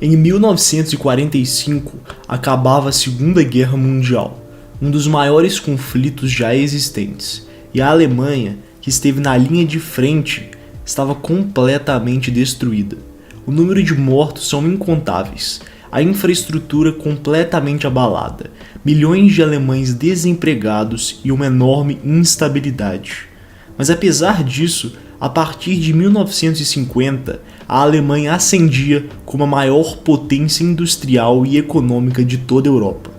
Em 1945, acabava a Segunda Guerra Mundial, um dos maiores conflitos já existentes, e a Alemanha, que esteve na linha de frente, estava completamente destruída. O número de mortos são incontáveis, a infraestrutura completamente abalada, milhões de alemães desempregados e uma enorme instabilidade. Mas apesar disso, a partir de 1950, a Alemanha ascendia como a maior potência industrial e econômica de toda a Europa,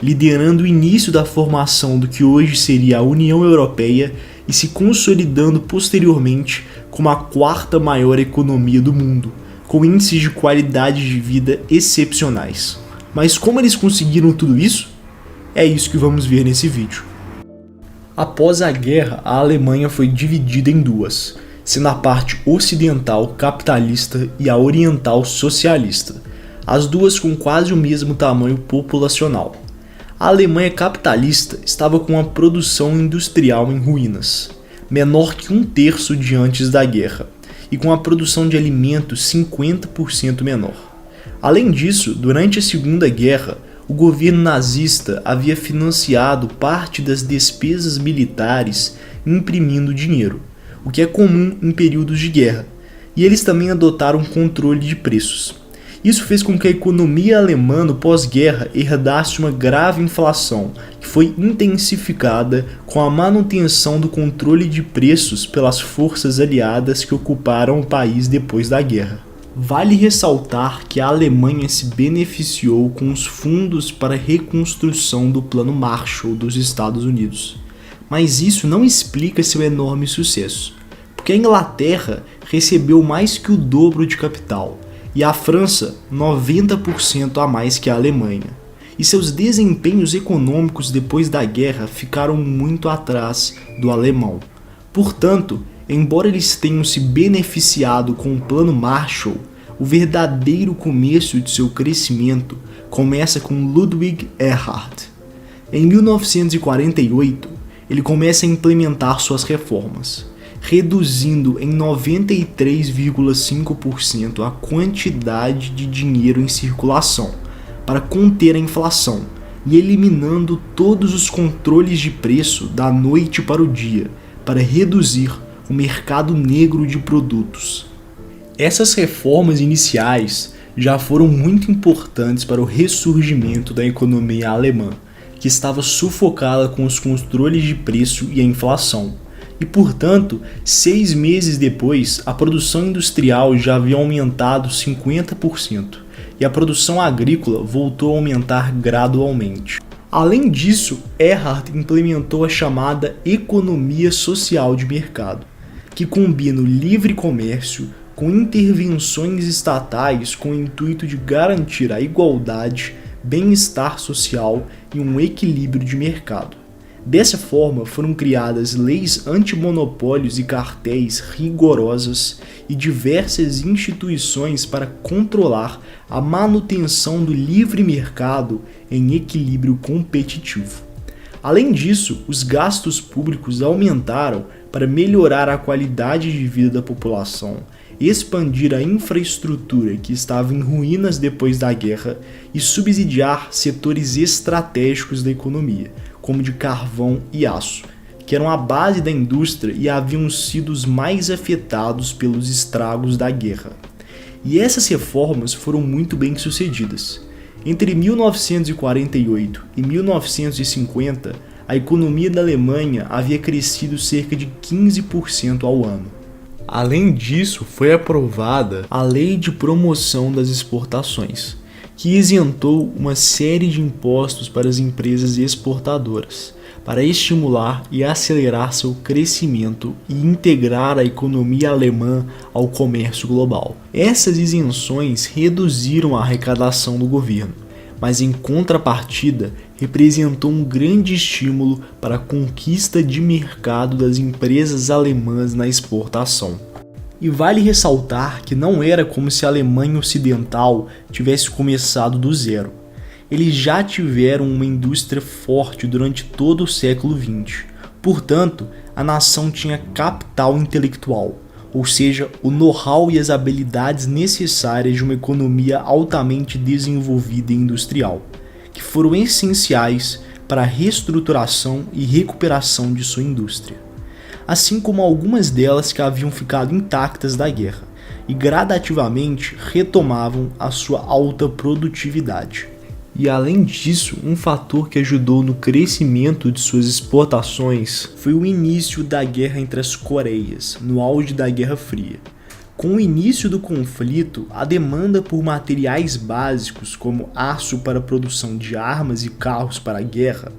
liderando o início da formação do que hoje seria a União Europeia e se consolidando posteriormente como a quarta maior economia do mundo, com índices de qualidade de vida excepcionais. Mas como eles conseguiram tudo isso? É isso que vamos ver nesse vídeo. Após a guerra, a Alemanha foi dividida em duas, sendo a parte ocidental capitalista e a oriental socialista, as duas com quase o mesmo tamanho populacional. A Alemanha capitalista estava com a produção industrial em ruínas, menor que 1/3 de antes da guerra, e com a produção de alimentos 50% menor. Além disso, durante a Segunda Guerra, o governo nazista havia financiado parte das despesas militares imprimindo dinheiro, o que é comum em períodos de guerra, e eles também adotaram controle de preços. Isso fez com que a economia alemã no pós-guerra herdasse uma grave inflação, que foi intensificada com a manutenção do controle de preços pelas forças aliadas que ocuparam o país depois da guerra. Vale ressaltar que a Alemanha se beneficiou com os fundos para a reconstrução do Plano Marshall dos Estados Unidos. Mas isso não explica seu enorme sucesso, porque a Inglaterra recebeu mais que o dobro de capital, e a França 90% a mais que a Alemanha. E seus desempenhos econômicos depois da guerra ficaram muito atrás do alemão. Portanto, embora eles tenham se beneficiado com o Plano Marshall, o verdadeiro começo de seu crescimento começa com Ludwig Erhard. Em 1948, ele começa a implementar suas reformas, reduzindo em 93,5% a quantidade de dinheiro em circulação para conter a inflação e eliminando todos os controles de preço da noite para o dia para reduzir o mercado negro de produtos. Essas reformas iniciais já foram muito importantes para o ressurgimento da economia alemã, que estava sufocada com os controles de preço e a inflação. E, portanto, 6 meses depois, a produção industrial já havia aumentado 50% e a produção agrícola voltou a aumentar gradualmente. Além disso, Erhard implementou a chamada economia social de mercado, que combina o livre comércio com intervenções estatais com o intuito de garantir a igualdade, bem-estar social e um equilíbrio de mercado. Dessa forma, foram criadas leis antimonopólios e cartéis rigorosas e diversas instituições para controlar a manutenção do livre mercado em equilíbrio competitivo. Além disso, os gastos públicos aumentaram para melhorar a qualidade de vida da população, expandir a infraestrutura que estava em ruínas depois da guerra e subsidiar setores estratégicos da economia, como de carvão e aço, que eram a base da indústria e haviam sido os mais afetados pelos estragos da guerra. E essas reformas foram muito bem sucedidas. Entre 1948 e 1950, a economia da Alemanha havia crescido cerca de 15% ao ano. Além disso, foi aprovada a Lei de Promoção das Exportações, que isentou uma série de impostos para as empresas exportadoras, para estimular e acelerar seu crescimento e integrar a economia alemã ao comércio global. Essas isenções reduziram a arrecadação do governo, mas em contrapartida representou um grande estímulo para a conquista de mercado das empresas alemãs na exportação. E vale ressaltar que não era como se a Alemanha Ocidental tivesse começado do zero. Eles já tiveram uma indústria forte durante todo o século XX. Portanto, a nação tinha capital intelectual, ou seja, o know-how e as habilidades necessárias de uma economia altamente desenvolvida e industrial, que foram essenciais para a reestruturação e recuperação de sua indústria, assim como algumas delas que haviam ficado intactas da guerra e gradativamente retomavam a sua alta produtividade. E além disso, um fator que ajudou no crescimento de suas exportações foi o início da guerra entre as Coreias, no auge da Guerra Fria. Com o início do conflito, a demanda por materiais básicos como aço para a produção de armas e carros para a guerra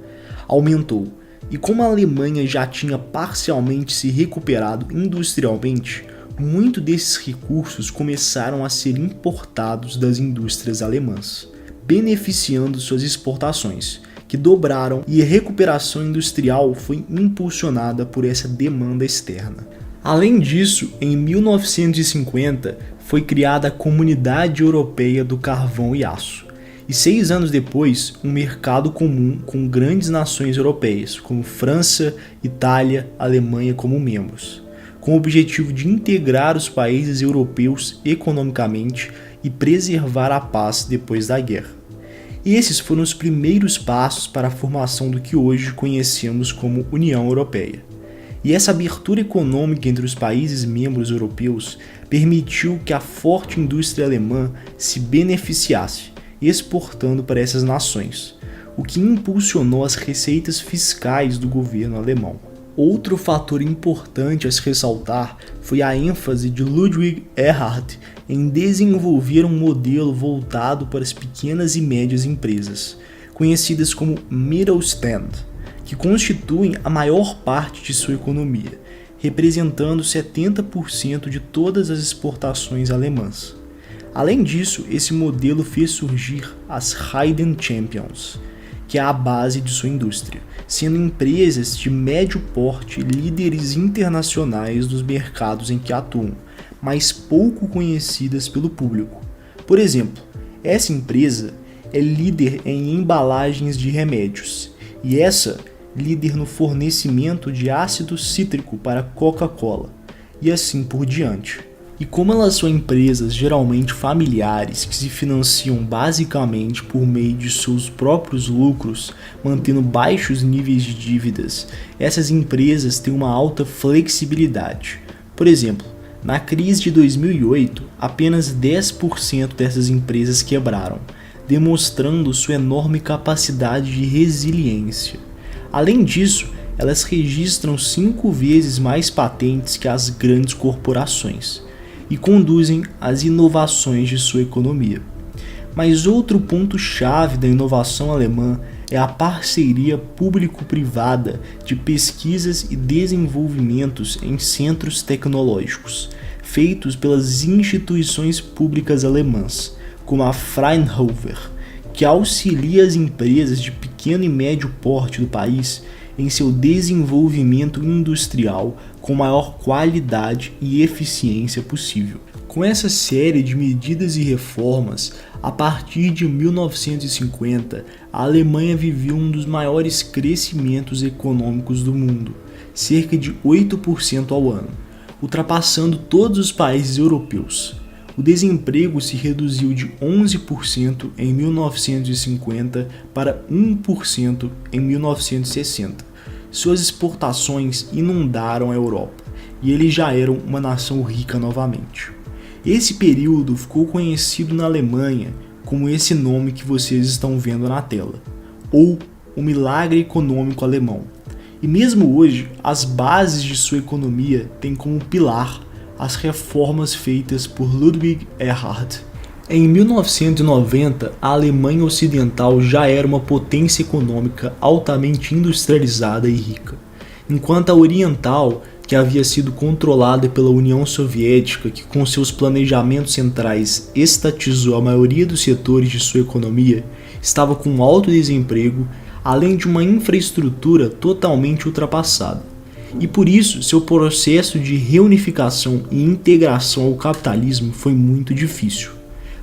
aumentou, e como a Alemanha já tinha parcialmente se recuperado industrialmente, muito desses recursos começaram a ser importados das indústrias alemãs, beneficiando suas exportações, que dobraram, e a recuperação industrial foi impulsionada por essa demanda externa. Além disso, em 1950 foi criada a Comunidade Europeia do Carvão e Aço, e 6 anos depois, um mercado comum com grandes nações europeias, como França, Itália, Alemanha como membros, com o objetivo de integrar os países europeus economicamente e preservar a paz depois da guerra. Esses foram os primeiros passos para a formação do que hoje conhecemos como União Europeia. E essa abertura econômica entre os países membros europeus permitiu que a forte indústria alemã se beneficiasse, exportando para essas nações, o que impulsionou as receitas fiscais do governo alemão. Outro fator importante a se ressaltar foi a ênfase de Ludwig Erhard em desenvolver um modelo voltado para as pequenas e médias empresas, conhecidas como Mittelstand, que constituem a maior parte de sua economia, representando 70% de todas as exportações alemãs. Além disso, esse modelo fez surgir as Hidden Champions, que é a base de sua indústria, sendo empresas de médio porte líderes internacionais dos mercados em que atuam, mas pouco conhecidas pelo público. Por exemplo, essa empresa é líder em embalagens de remédios, e essa líder no fornecimento de ácido cítrico para Coca-Cola, e assim por diante. E como elas são empresas geralmente familiares que se financiam basicamente por meio de seus próprios lucros, mantendo baixos níveis de dívidas, essas empresas têm uma alta flexibilidade. Por exemplo, na crise de 2008, apenas 10% dessas empresas quebraram, demonstrando sua enorme capacidade de resiliência. Além disso, elas registram 5 vezes mais patentes que as grandes corporações e conduzem as inovações de sua economia. Mas outro ponto-chave da inovação alemã é a parceria público-privada de pesquisas e desenvolvimentos em centros tecnológicos, feitos pelas instituições públicas alemãs, como a Fraunhofer, que auxilia as empresas de pequeno e médio porte do país em seu desenvolvimento industrial com maior qualidade e eficiência possível. Com essa série de medidas e reformas, a partir de 1950, a Alemanha viveu um dos maiores crescimentos econômicos do mundo, cerca de 8% ao ano, ultrapassando todos os países europeus. O desemprego se reduziu de 11% em 1950 para 1% em 1960. Suas exportações inundaram a Europa e eles já eram uma nação rica novamente. Esse período ficou conhecido na Alemanha como esse nome que vocês estão vendo na tela, ou o milagre econômico alemão. E mesmo hoje, as bases de sua economia têm como pilar as reformas feitas por Ludwig Erhard. Em 1990, a Alemanha Ocidental já era uma potência econômica altamente industrializada e rica, enquanto a Oriental, que havia sido controlada pela União Soviética, que com seus planejamentos centrais estatizou a maioria dos setores de sua economia, estava com alto desemprego, além de uma infraestrutura totalmente ultrapassada. E por isso, seu processo de reunificação e integração ao capitalismo foi muito difícil.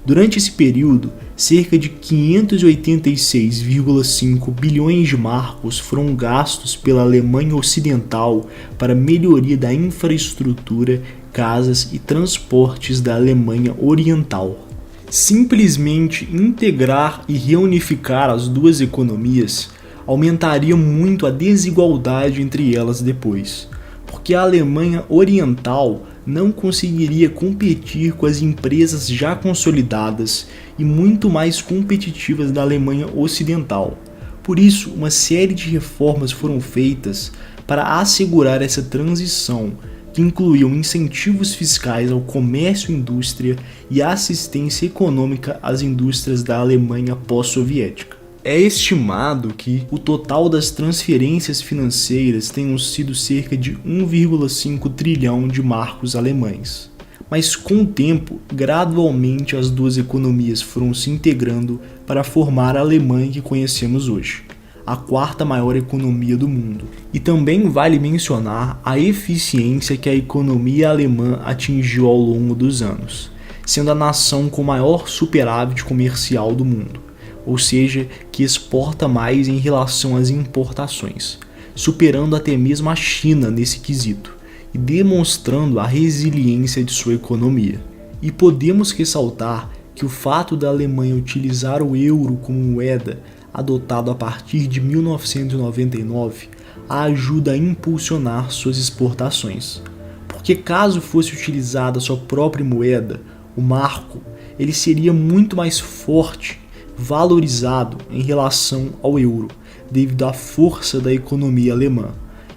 Durante esse período, cerca de 586,5 bilhões de marcos foram gastos pela Alemanha Ocidental para melhoria da infraestrutura casas e transportes da Alemanha Oriental. Simplesmente integrar e reunificar as duas economias aumentaria muito a desigualdade entre elas depois, porque a Alemanha Oriental não conseguiria competir com as empresas já consolidadas e muito mais competitivas da Alemanha Ocidental. Por isso, uma série de reformas foram feitas para assegurar essa transição, que incluíam incentivos fiscais ao comércio e indústria e assistência econômica às indústrias da Alemanha pós-soviética. É estimado que o total das transferências financeiras tenham sido cerca de 1,5 trilhão de marcos alemães. Mas com o tempo, gradualmente as duas economias foram se integrando para formar a Alemanha que conhecemos hoje, a quarta maior economia do mundo. E também vale mencionar a eficiência que a economia alemã atingiu ao longo dos anos, sendo a nação com maior superávit comercial do mundo, ou seja, que exporta mais em relação às importações, superando até mesmo a China nesse quesito e demonstrando a resiliência de sua economia. E podemos ressaltar que o fato da Alemanha utilizar o euro como moeda adotado a partir de 1999, a ajuda a impulsionar suas exportações. Porque caso fosse utilizada sua própria moeda, o marco, ele seria muito mais forte, valorizado em relação ao euro, devido à força da economia alemã,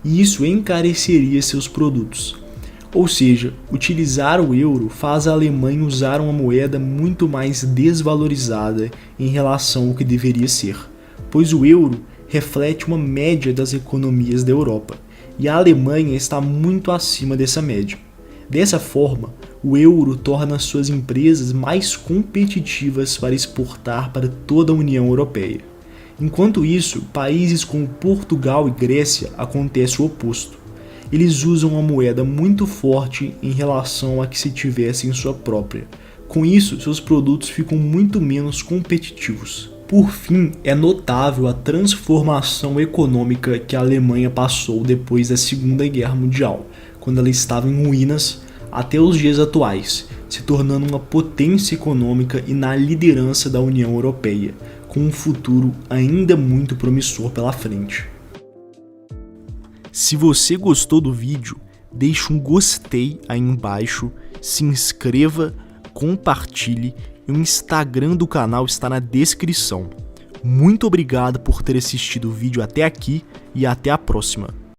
e isso encareceria seus produtos. Ou seja, utilizar o euro faz a Alemanha usar uma moeda muito mais desvalorizada em relação ao que deveria ser, pois o euro reflete uma média das economias da Europa, e a Alemanha está muito acima dessa média. Dessa forma, o euro torna suas empresas mais competitivas para exportar para toda a União Europeia. Enquanto isso, países como Portugal e Grécia acontece o oposto. Eles usam uma moeda muito forte em relação a que se tivessem sua própria. Com isso, seus produtos ficam muito menos competitivos. Por fim, é notável a transformação econômica que a Alemanha passou depois da Segunda Guerra Mundial, quando ela estava em ruínas, até os dias atuais, se tornando uma potência econômica e na liderança da União Europeia, com um futuro ainda muito promissor pela frente. Se você gostou do vídeo, deixe um gostei aí embaixo, se inscreva, compartilhe e o Instagram do canal está na descrição. Muito obrigado por ter assistido o vídeo até aqui e até a próxima.